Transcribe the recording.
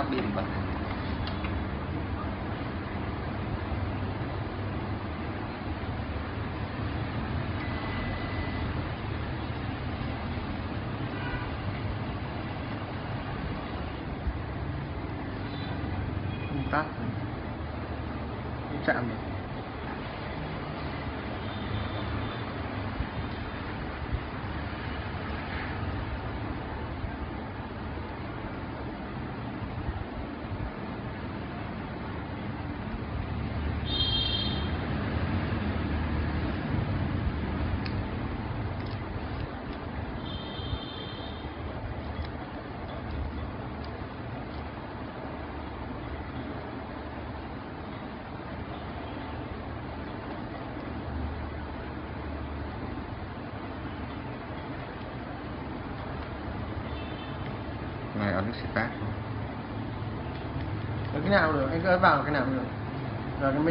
nắp pin bật. Tắt chạm được. Này ấn start. Cái nào được, anh cứ ấn vào cái nào được. Rồi cái